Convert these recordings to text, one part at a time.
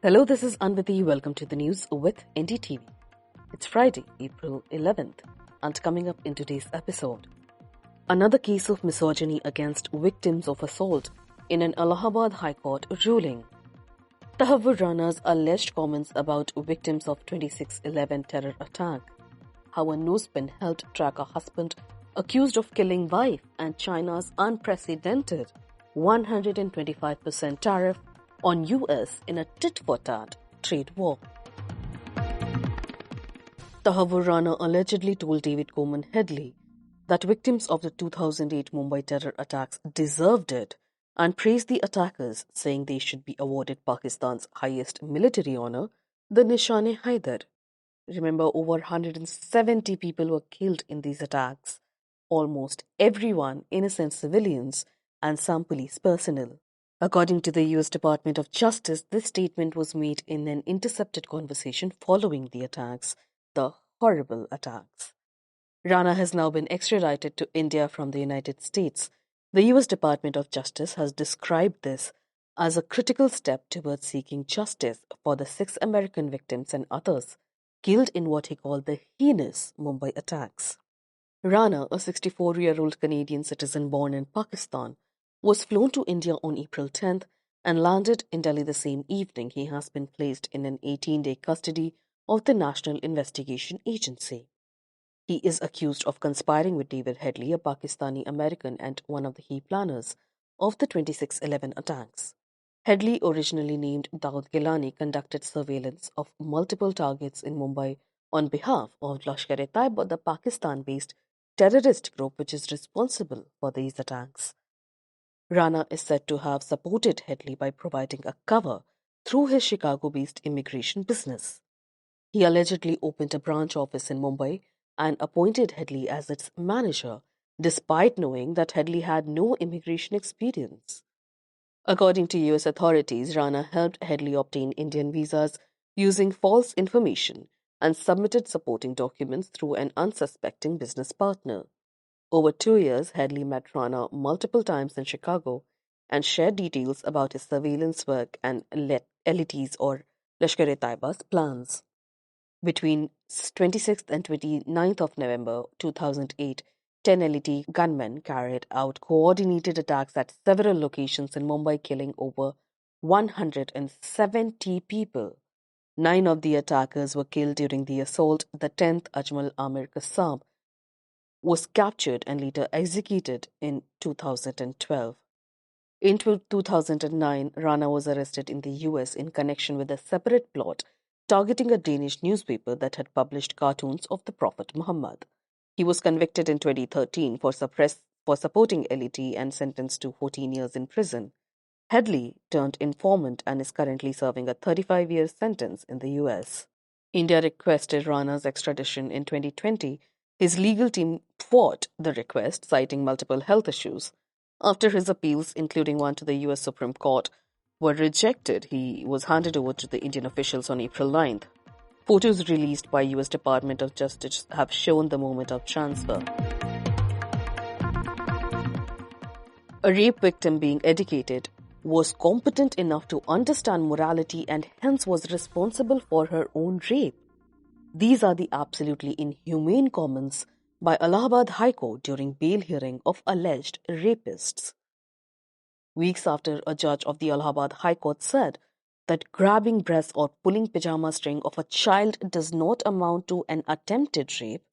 Hello, this is Anviti. Welcome to the news with NDTV. It's Friday, April 11th, and coming up in today's episode, another case of misogyny against victims of assault in an Allahabad High Court ruling. Tahawwur Rana's alleged comments about victims of 26/11 terror attack. How a nosepin helped track a husband accused of killing wife, and China's unprecedented 125% tariff on US in a tit-for-tat trade war. Tahawwur Rana allegedly told David Coleman Headley that victims of the 2008 Mumbai terror attacks deserved it and praised the attackers, saying they should be awarded Pakistan's highest military honor, the Nishan-e-Haidar. Remember, over 170 people were killed in these attacks, almost everyone innocent civilians and some police personnel. According to the US Department of Justice, this statement was made in an intercepted conversation following the attacks, the horrible attacks. Rana has now been extradited to India from the United States. The US Department of Justice has described this as a critical step towards seeking justice for the 6 American victims and others killed in what he called the heinous Mumbai attacks. Rana, a 64-year-old Canadian citizen born in Pakistan, was flown to India on April 10th and landed in Delhi the same evening. He has been placed in an 18-day custody of the National Investigation Agency. He is accused of conspiring with David Headley, a Pakistani American and one of the key planners of the 26/11 attacks. Headley, originally named Daud Gilani, conducted surveillance of multiple targets in Mumbai on behalf of Lashkar-e-Taiba, the Pakistan-based terrorist group which is responsible for these attacks. Rana is said to have supported Headley by providing a cover through his Chicago-based immigration business. He allegedly opened a branch office in Mumbai and appointed Headley as its manager, despite knowing that Headley had no immigration experience. According to US authorities, Rana helped Headley obtain Indian visas using false information and submitted supporting documents through an unsuspecting business partner. Over 2 years, Headley met Rana multiple times in Chicago and shared details about his surveillance work and LET's or Lashkar-e-Taiba's plans. Between 26th and 29th of November 2008, 10 LET gunmen carried out coordinated attacks at several locations in Mumbai, killing over 170 people. 9 of the attackers were killed during the assault. The 10th, Ajmal Amir Kassab, was captured and later executed in 2012. In 2009, Rana was arrested in the US in connection with a separate plot targeting a Danish newspaper that had published cartoons of the Prophet Muhammad. He was convicted in 2013 for supporting LET and sentenced to 14 years in prison. Headley turned informant and is currently serving a 35-year sentence in the US. India requested Rana's extradition in 2020. His legal team fought the request, citing multiple health issues. After his appeals, including one to the US Supreme Court, were rejected, he was handed over to the Indian officials on April 9th. Photos released by US Department of Justice have shown the moment of transfer. A rape victim, being educated, was competent enough to understand morality and hence was responsible for her own rape. These are the absolutely inhumane comments by Allahabad High Court during bail hearing of alleged rapists. Weeks after a judge of the Allahabad High Court said that grabbing breasts or pulling pajama string of a child does not amount to an attempted rape,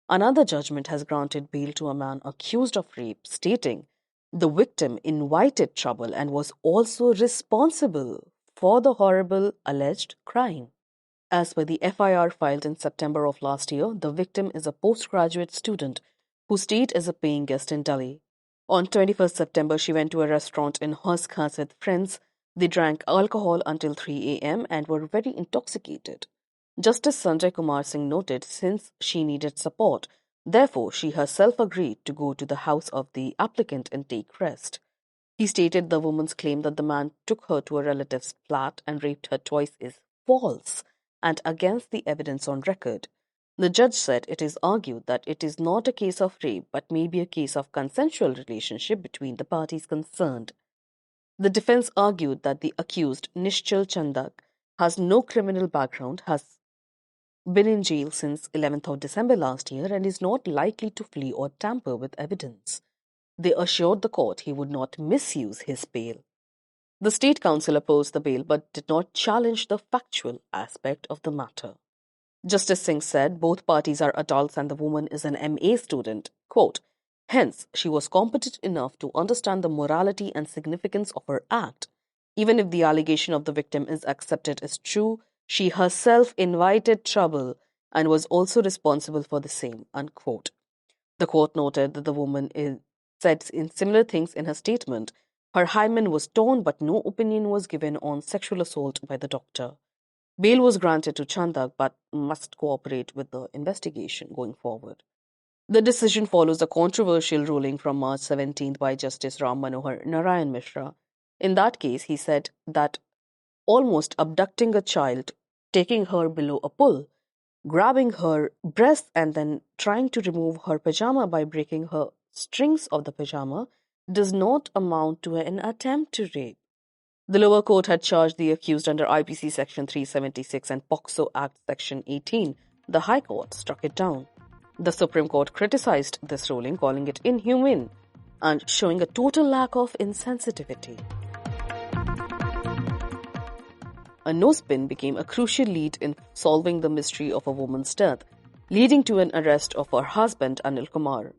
another judgment has granted bail to a man accused of rape, stating the victim invited trouble and was also responsible for the horrible alleged crime. As per the FIR filed in September of last year, the victim is a postgraduate student who stayed as a paying guest in Delhi. On 21st September, she went to a restaurant in Hoskas with friends. They drank alcohol until 3 a.m. and were very intoxicated. Justice Sanjay Kumar Singh noted since she needed support, therefore she herself agreed to go to the house of the applicant and take rest. He stated the woman's claim that the man took her to a relative's flat and raped her twice is false and against the evidence on record. The judge said it is argued that it is not a case of rape but may be a case of consensual relationship between the parties concerned. The defense argued that the accused, Nishchal Chandak, has no criminal background, has been in jail since 11th of December last year, and is not likely to flee or tamper with evidence. They assured the court he would not misuse his bail. The State Council opposed the bail but did not challenge the factual aspect of the matter. Justice Singh said both parties are adults and the woman is an MA student. Quote, hence, she was competent enough to understand the morality and significance of her act. Even if the allegation of the victim is accepted as true, she herself invited trouble and was also responsible for the same. Unquote. The court noted that the woman said in similar things in her statement. Her hymen was torn, but no opinion was given on sexual assault by the doctor. Bail was granted to Chandak but must cooperate with the investigation going forward. The decision follows a controversial ruling from March 17th by Justice Ram Manohar Narayan Mishra. In that case, he said that almost abducting a child, taking her below a pool, grabbing her breasts and then trying to remove her pajama by breaking her strings of the pajama does not amount to an attempt to rape. The lower court had charged the accused under IPC Section 376 and POCSO Act Section 18. The High Court struck it down. The Supreme Court criticized this ruling, calling it inhumane and showing a total lack of insensitivity. A nosepin became a crucial lead in solving the mystery of a woman's death, leading to an arrest of her husband, Anil Kumar.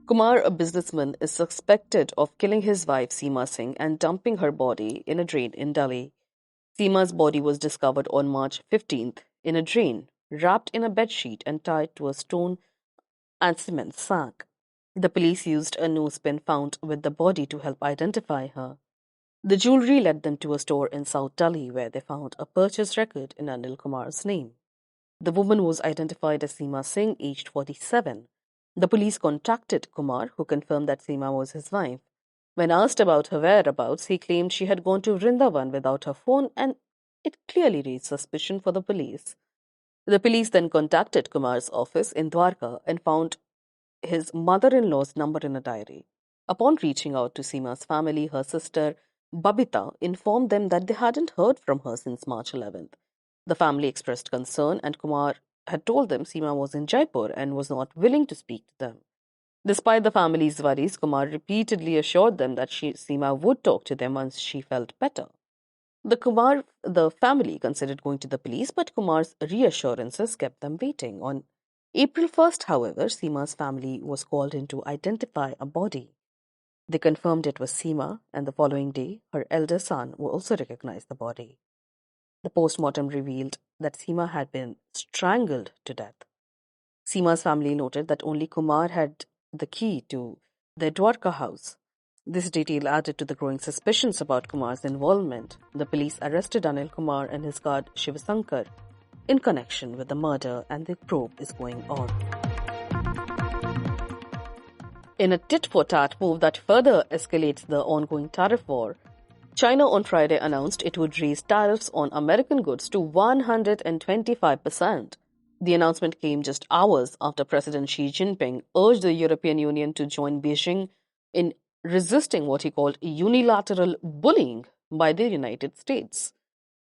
Kumar, a businessman, is suspected of killing his wife Seema Singh and dumping her body in a drain in Delhi. Seema's body was discovered on March 15th in a drain, wrapped in a bedsheet and tied to a stone and cement sack. The police used a nosepin found with the body to help identify her. The jewelry led them to a store in South Delhi where they found a purchase record in Anil Kumar's name. The woman was identified as Seema Singh, aged 47. The police contacted Kumar, who confirmed that Seema was his wife. When asked about her whereabouts, he claimed she had gone to Vrindavan without her phone, and it clearly raised suspicion for the police. The police then contacted Kumar's office in Dwarka and found his mother-in-law's number in a diary. Upon reaching out to Seema's family, her sister, Babita, informed them that they hadn't heard from her since March 11th. The family expressed concern, and Kumar had told them Seema was in Jaipur and was not willing to speak to them. Despite the family's worries, Kumar repeatedly assured them that Seema would talk to them once she felt better. The family considered going to the police, but Kumar's reassurances kept them waiting. On April 1st, however, Seema's family was called in to identify a body. They confirmed it was Seema, and the following day, her elder son also recognized the body. The postmortem revealed that Seema had been strangled to death. Seema's family noted that only Kumar had the key to their Dwarka house. This detail added to the growing suspicions about Kumar's involvement. The police arrested Anil Kumar and his guard Shivasankar in connection with the murder, and the probe is going on. In a tit-for-tat move that further escalates the ongoing tariff war, China on Friday announced it would raise tariffs on American goods to 125%. The announcement came just hours after President Xi Jinping urged the European Union to join Beijing in resisting what he called unilateral bullying by the United States.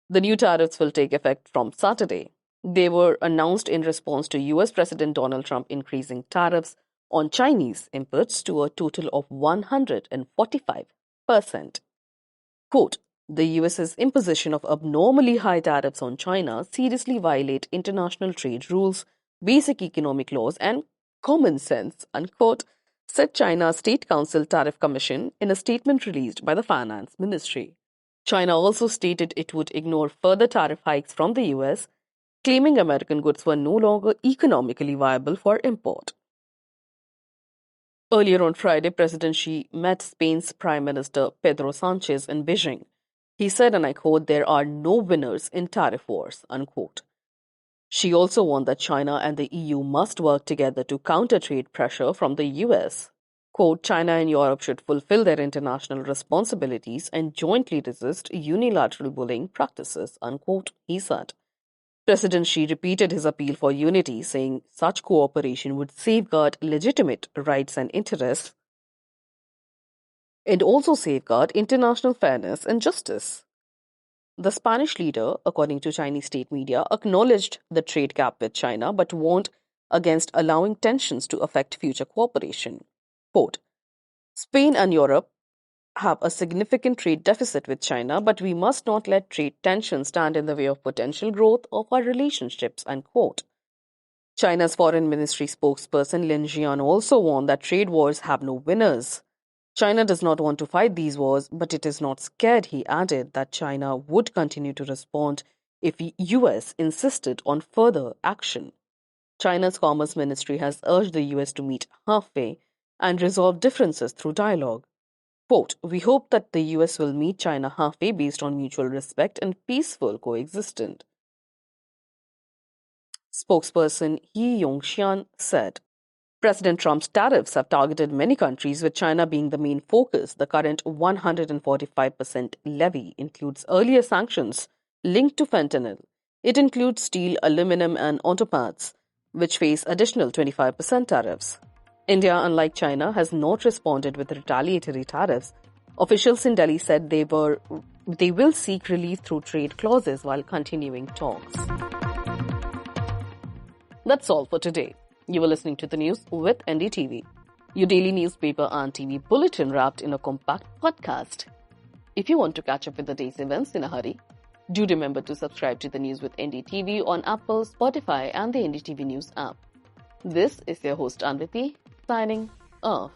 The new tariffs will take effect from Saturday. They were announced in response to US President Donald Trump increasing tariffs on Chinese imports to a total of 145%. Quote, the US's imposition of abnormally high tariffs on China seriously violate international trade rules, basic economic laws, and common sense, unquote, said China's State Council Tariff Commission in a statement released by the Finance Ministry. China also stated it would ignore further tariff hikes from the US, claiming American goods were no longer economically viable for import. Earlier on Friday, President Xi met Spain's Prime Minister Pedro Sanchez in Beijing. He said, and I quote, there are no winners in tariff wars, unquote. Xi also warned that China and the EU must work together to counter trade pressure from the US. Quote, China and Europe should fulfill their international responsibilities and jointly resist unilateral bullying practices, unquote, he said. President Xi repeated his appeal for unity, saying such cooperation would safeguard legitimate rights and interests and also safeguard international fairness and justice. The Spanish leader, according to Chinese state media, acknowledged the trade gap with China but warned against allowing tensions to affect future cooperation. Quote, Spain and Europe have a significant trade deficit with China, but we must not let trade tensions stand in the way of potential growth of our relationships, unquote. China's foreign ministry spokesperson Lin Jian also warned that trade wars have no winners. China does not want to fight these wars, but it is not scared, he added that China would continue to respond if the US insisted on further action. China's Commerce Ministry has urged the US to meet halfway and resolve differences through dialogue. Quote, we hope that the US will meet China halfway based on mutual respect and peaceful coexistence. Spokesperson He Yongxian said, President Trump's tariffs have targeted many countries, with China being the main focus. The current 145% levy includes earlier sanctions linked to fentanyl. It includes steel, aluminum, and auto parts, which face additional 25% tariffs. India, unlike China, has not responded with retaliatory tariffs. Officials in Delhi said they will seek relief through trade clauses while continuing talks. That's all for today. You were listening to the news with NDTV, your daily newspaper and TV bulletin wrapped in a compact podcast. If you want to catch up with the day's events in a hurry, do remember to subscribe to the news with NDTV on Apple, Spotify, and the NDTV News app. This is your host Anviti, signing off.